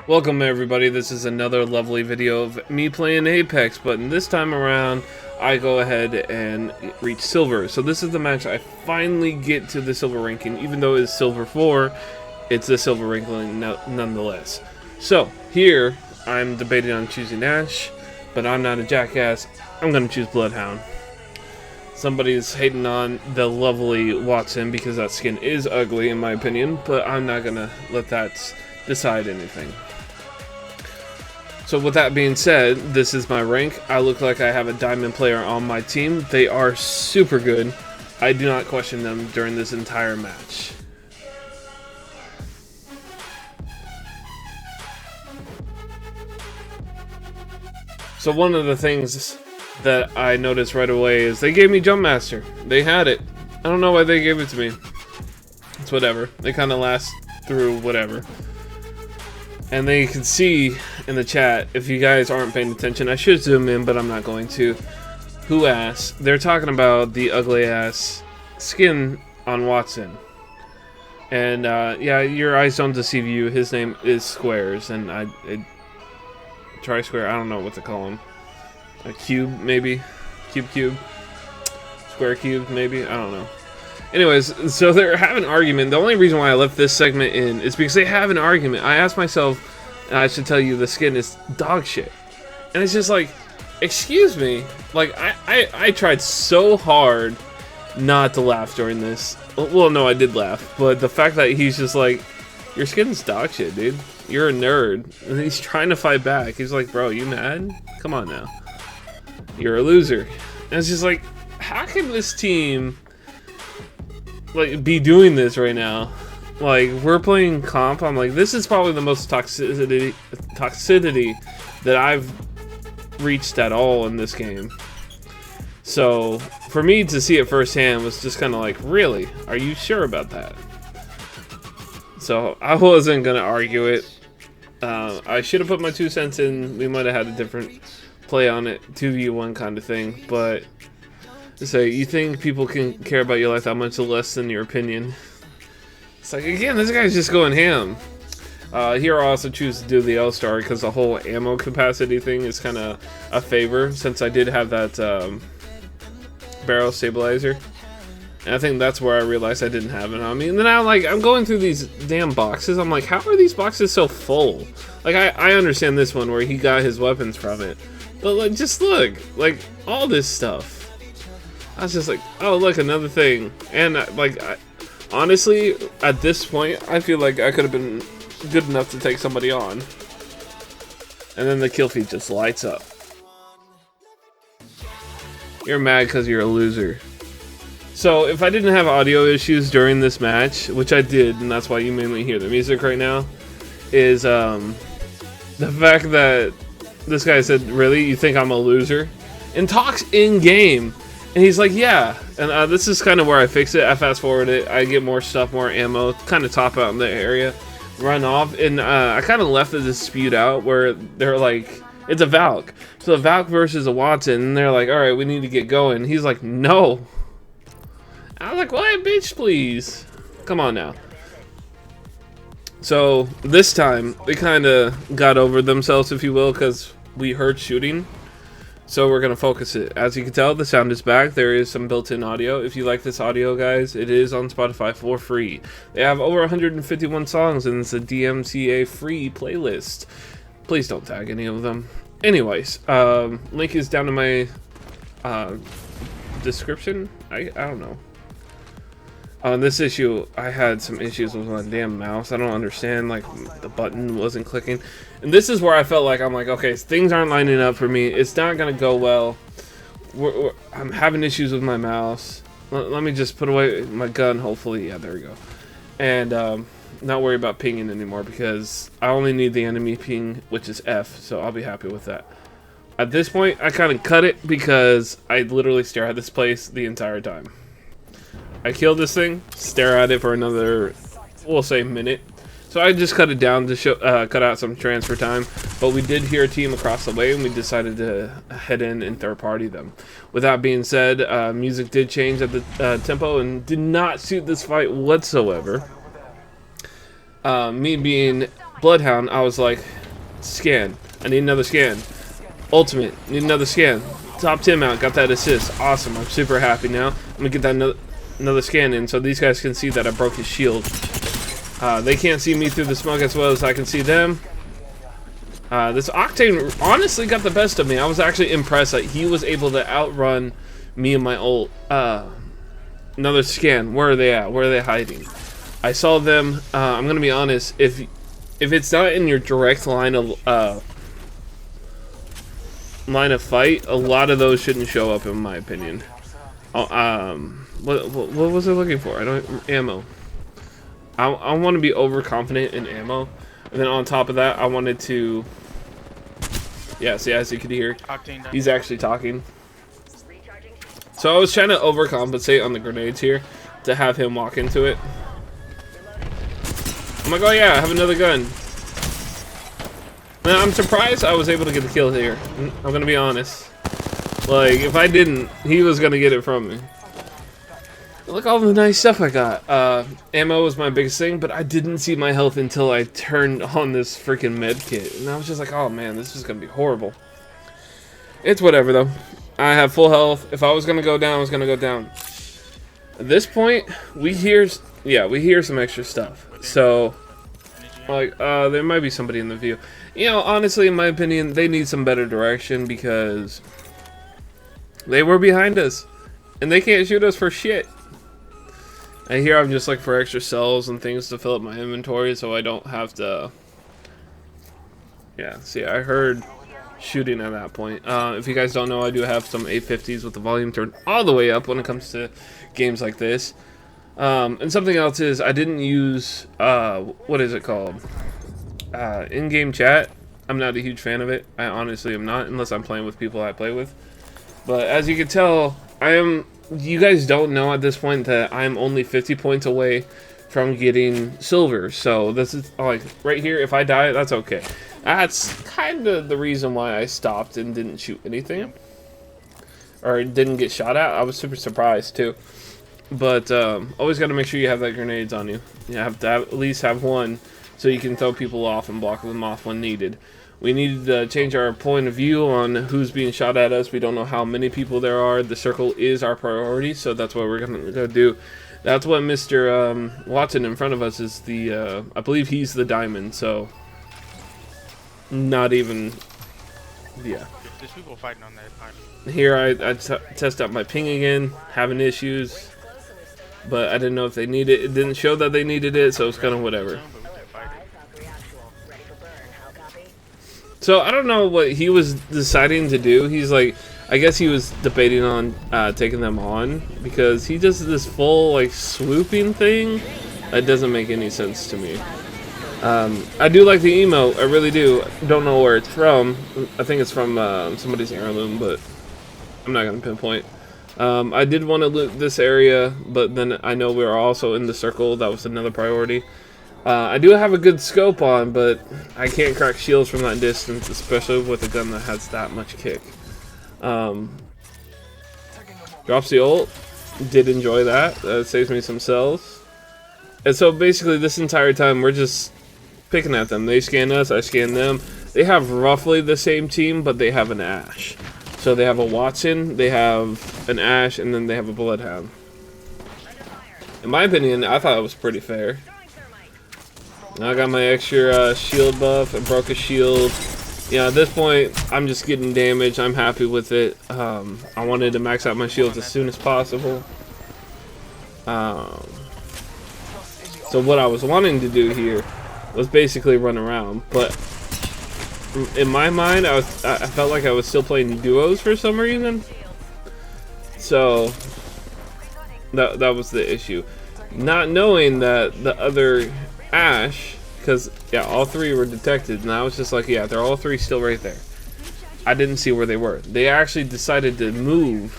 Welcome everybody, this is another lovely video of me playing Apex, but this time around I go ahead and reach silver. So this is the match I finally get to the silver ranking, even though it's silver 4, it's the silver ranking nonetheless. So here I'm debating on choosing Ash, but I'm not a jackass, I'm going to choose Bloodhound. Somebody's hating on the lovely Watson because that skin is ugly in my opinion, but I'm not going to let that decide anything. So with that being said, this is my rank. I look like I have a diamond player on my team. They are super good. I do not question them during this entire match. So one of the things that I noticed right away is they gave me Jump Master. They had it. I don't know why they gave it to me. It's whatever. They kind of last through whatever. And then you can see in the chat, if you guys aren't paying attention, I should zoom in, but I'm not going to. Who asked? They're talking about the ugly ass skin on Watson. And yeah, your eyes don't deceive you. His name is Squares, and Tri-Square, I don't know what to call him. A cube, maybe? Cube? Square cube, maybe? I don't know. Anyways, so they're having an argument. The only reason why I left this segment in is because they have an argument. I asked myself, and I should tell you the skin is dog shit. And it's just like, excuse me. Like, I tried so hard not to laugh during this. Well, no, I did laugh. But the fact that he's just like, your skin's dog shit, dude. You're a nerd. And he's trying to fight back. He's like, bro, you mad? Come on now. You're a loser. And it's just like, how can this team like be doing this right now? Like, we're playing comp. I'm like, this is probably the most toxicity that I've reached at all in this game. So for me to see it firsthand was just kind of like, really? Are you sure about that? So I wasn't gonna argue it. I should have put my 2 cents in. We might have had a different play on it, 2v1 kind of thing, but so you think people can care about your life that much less than your opinion? It's like, again, this guy's just going ham. Here I also choose to do the L-Star because the whole ammo capacity thing is kind of a favor, since I did have that barrel stabilizer. And I think that's where I realized I didn't have it on me. And then I'm going through these damn boxes. I'm like, how are these boxes so full? Like, I understand this one where he got his weapons from it. But like, just look, like, all this stuff. I was just like, oh, look, another thing. And honestly, at this point, I feel like I could have been good enough to take somebody on. And then the kill feed just lights up. You're mad because you're a loser. So if I didn't have audio issues during this match, which I did, and that's why you mainly hear the music right now, is the fact that this guy said, really, you think I'm a loser? And talks in game. And he's like, yeah. And this is kind of where I fix it. I fast forward it. I get more stuff, more ammo, kind of top out in the area, run off. And I kind of left the dispute out where they're like, it's a Valk. So a Valk versus a Watson. And they're like, all right, we need to get going. He's like, no. I was like, what, bitch, please. Come on now. So this time, they kind of got over themselves, if you will, because we heard shooting. So we're going to focus it. As you can tell, the sound is back. There is some built-in audio. If you like this audio, guys, it is on Spotify for free. They have over 151 songs, and it's a DMCA free playlist. Please don't tag any of them. Anyways, link is down in my description. I don't know. On this issue, I had some issues with my damn mouse. I don't understand, like, the button wasn't clicking. And this is where I felt like, I'm like, okay, things aren't lining up for me. It's not going to go well. I'm having issues with my mouse. Let me just put away my gun, hopefully. Yeah, there we go. And not worry about pinging anymore, because I only need the enemy ping, which is F, so I'll be happy with that. At this point, I kind of cut it because I literally stare at this place the entire time. I killed this thing, stare at it for another, we'll say, minute. So I just cut it down to show, cut out some transfer time. But we did hear a team across the way, and we decided to head in and third party them. With that being said, music did change at the tempo and did not suit this fight whatsoever. Me being Bloodhound, I was like, Scan. I need another scan. Ultimate. Need another scan. Top 10 out. Got that assist. Awesome. I'm super happy now. I'm going to get that another scan in so these guys can see that I broke his shield. They can't see me through the smoke as well as I can see them. This Octane honestly got the best of me. I was actually impressed that he was able to outrun me and my ult. Another scan. Where are they at? Where are they hiding? I saw them. I'm gonna be honest. If it's not in your direct line of fight, a lot of those shouldn't show up, in my opinion. What was I looking for? Ammo. I want to be overconfident in ammo, and then on top of that, I wanted to. Yeah, see, as you can hear, he's actually talking. So I was trying to overcompensate on the grenades here to have him walk into it. I'm like, oh yeah, I have another gun. Now, I'm surprised I was able to get the kill here. I'm gonna be honest. Like, if I didn't, he was gonna get it from me. Look all the nice stuff I got. Ammo was my biggest thing, but I didn't see my health until I turned on this freaking med kit. And I was just like, oh man, this is gonna be horrible. It's whatever though. I have full health. If I was gonna go down, I was gonna go down. At this point, we hear some extra stuff. So, like, there might be somebody in the view. You know, honestly, in my opinion, they need some better direction because they were behind us. And they can't shoot us for shit. And here I'm just looking for extra cells and things to fill up my inventory so I don't have to... Yeah, see, I heard shooting at that point. If you guys don't know, I do have some 850s with the volume turned all the way up when it comes to games like this. And something else is, I didn't use, what is it called? In-game chat. I'm not a huge fan of it. I honestly am not, unless I'm playing with people I play with. But as you can tell, you guys don't know at this point that I'm only 50 points away from getting silver. So this is like right here. If I die, that's okay. That's kind of the reason why I stopped and didn't shoot anything, or didn't get shot at. I was super surprised too. But always got to make sure you have that grenades on you. You have to at least have one so you can throw people off and block them off when needed. We need to change our point of view on who's being shot at us. We don't know how many people there are. The circle is our priority, so that's what we're going to go do. That's what Mr. Watson in front of us is the, I believe he's the diamond, so not even, yeah. There's people fighting on that part. Here I test out my ping again, having issues, but I didn't know if they needed it. It didn't show that they needed it, so it's kind of whatever. So I don't know what he was deciding to do. He's like, I guess he was debating on taking them on because he does this full like swooping thing that doesn't make any sense to me. I do like the emote, I really do. Don't know where it's from. I think it's from somebody's heirloom, but I'm not gonna pinpoint. I did want to loot this area, but then I know we're also in the circle. That was another priority. I do have a good scope on, but I can't crack shields from that distance, especially with a gun that has that much kick. Drops the ult. Did enjoy that. That saves me some cells. And so basically this entire time we're just picking at them. They scan us, I scan them. They have roughly the same team, but they have an Ashe. So they have a Watson, they have an Ashe, and then they have a Bloodhound. In my opinion, I thought it was pretty fair. Now I got my extra shield buff. I broke a shield. Yeah, at this point, I'm just getting damage. I'm happy with it. I wanted to max out my shields as soon as possible. So what I was wanting to do here was basically run around. But in my mind, I felt like I was still playing duos for some reason. So that was the issue. Not knowing that the other Ashe, because yeah, all three were detected, and I was just like, yeah, they're all three still right there. I didn't see where they were. They actually decided to move,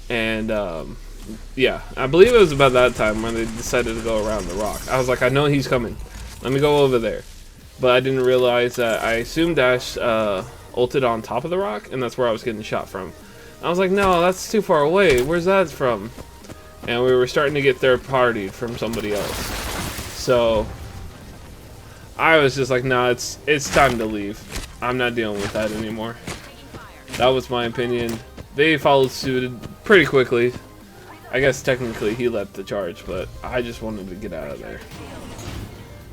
and yeah, I believe it was about that time when they decided to go around the rock. I was like, I know he's coming. Let me go over there. But I didn't realize that I assumed Ashe ulted on top of the rock, and that's where I was getting shot from. I was like, no, that's too far away. Where's that from? And we were starting to get third-partied from somebody else. So I was just like, nah, it's time to leave. I'm not dealing with that anymore. That was my opinion. They followed suit pretty quickly. I guess technically he led the charge, but I just wanted to get out of there.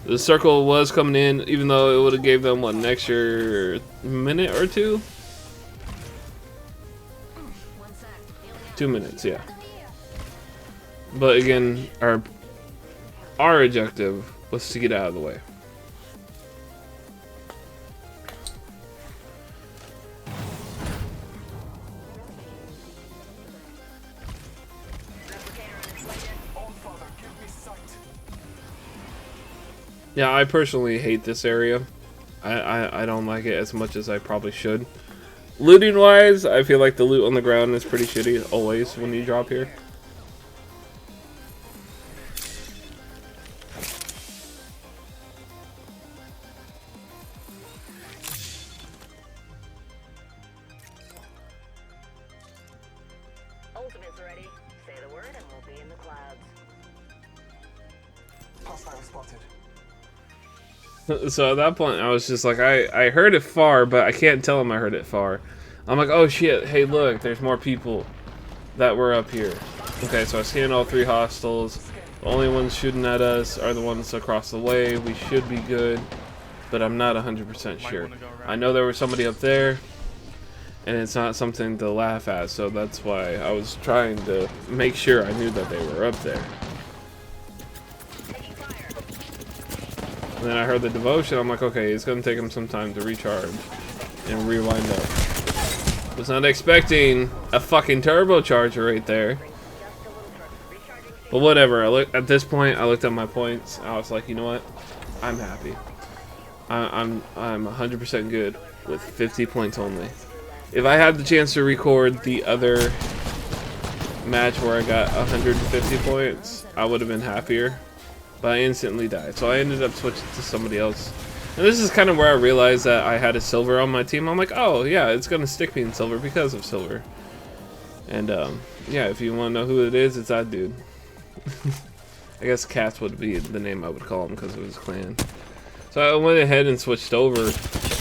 The circle was coming in, even though it would have gave them, what, an extra minute or two? 2 minutes, yeah. But again, our objective was to get out of the way. Yeah, I personally hate this area. I don't like it as much as I probably should. Looting wise, I feel like the loot on the ground is pretty shitty always when you drop here. Ultimate's ready. Say the word and we'll be in the clouds. Hostile spotted. So at that point, I was just like, I heard it far, but I can't tell him I heard it far. I'm like, oh shit, hey look, there's more people that were up here. Okay, so I scanned all 3 hostiles. The only ones shooting at us are the ones across the way. We should be good, but I'm not 100% sure. I know there was somebody up there, and it's not something to laugh at, so that's why I was trying to make sure I knew that they were up there. And then I heard the devotion. I'm like, okay, it's gonna take him some time to recharge and rewind up. Was not expecting a fucking turbocharger right there. But whatever. At this point, I looked at my points. I was like, you know what? I'm happy. I'm 100% good with 50 points only. If I had the chance to record the other match where I got 150 points, I would have been happier. But I instantly died, so I ended up switching to somebody else. And this is kind of where I realized that I had a silver on my team. I'm like, oh yeah, it's gonna stick me in silver because of silver. And yeah, if you want to know who it is, it's that dude. I guess Cats would be the name I would call him because of his clan. So I went ahead and switched over.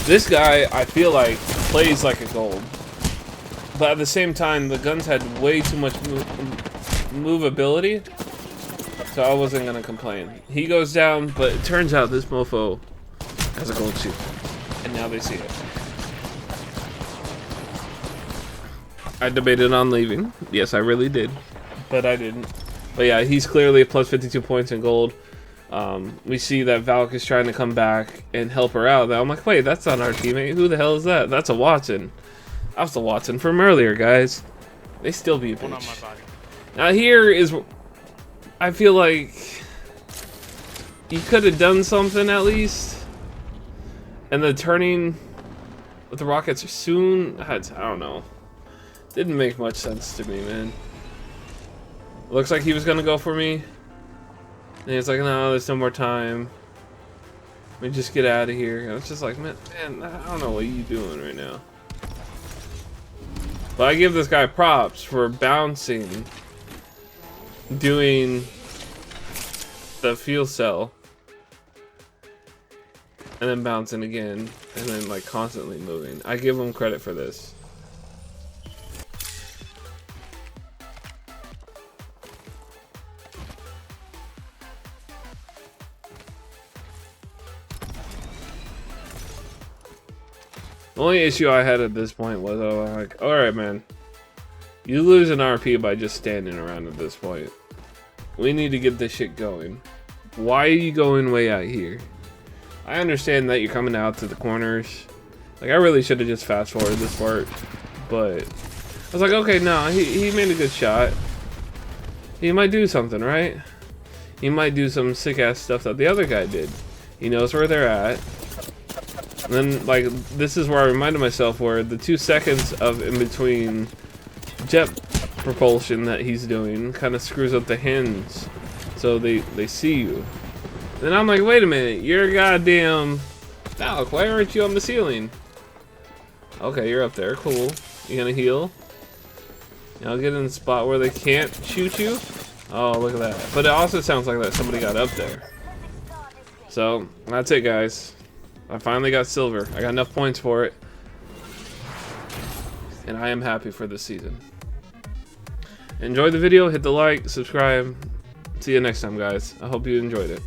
This guy, I feel like, plays like a gold. But at the same time, the guns had way too much movability. So I wasn't gonna complain. He goes down, but it turns out this mofo has a gold shield. And now they see it. I debated on leaving. Yes, I really did. But I didn't. But yeah, he's clearly plus 52 points in gold. We see that Valk is trying to come back and help her out. Now I'm like, wait, that's not our teammate. Who the hell is that? That's a Watson. That was the Watson from earlier, guys. They still be a bitch. Now here is... I feel like you could have done something at least. And the turning with the rockets soon, I don't know. Didn't make much sense to me, man. Looks like he was gonna go for me. And he's like, no, there's no more time. Let me just get out of here. I was just like, man, I don't know what you doing right now. But I give this guy props for bouncing. Doing the fuel cell and then bouncing again and then like constantly moving. I give him credit for this. The only issue I had at this point was I was like, alright man, you lose an RP by just standing around at this point. We need to get this shit going. Why are you going way out here? I understand that you're coming out to the corners. Like, I really should have just fast forwarded this part. But I was like, okay, no, he made a good shot. He might do something, right? He might do some sick ass stuff that the other guy did. He knows where they're at. And then, like, this is where I reminded myself where the 2 seconds of in between jet propulsion that he's doing kind of screws up the hands so they see you. Then I'm like, wait a minute, you're goddamn Valk, why aren't you on the ceiling? Okay, you're up there, cool. You gonna heal? I'll get in the spot where they can't shoot you. Oh, look at that. But it also sounds like that somebody got up there. So that's it, guys. I finally got silver. I got enough points for it, and I am happy for this season. Enjoy the video, hit the like, subscribe. See you next time, guys. I hope you enjoyed it.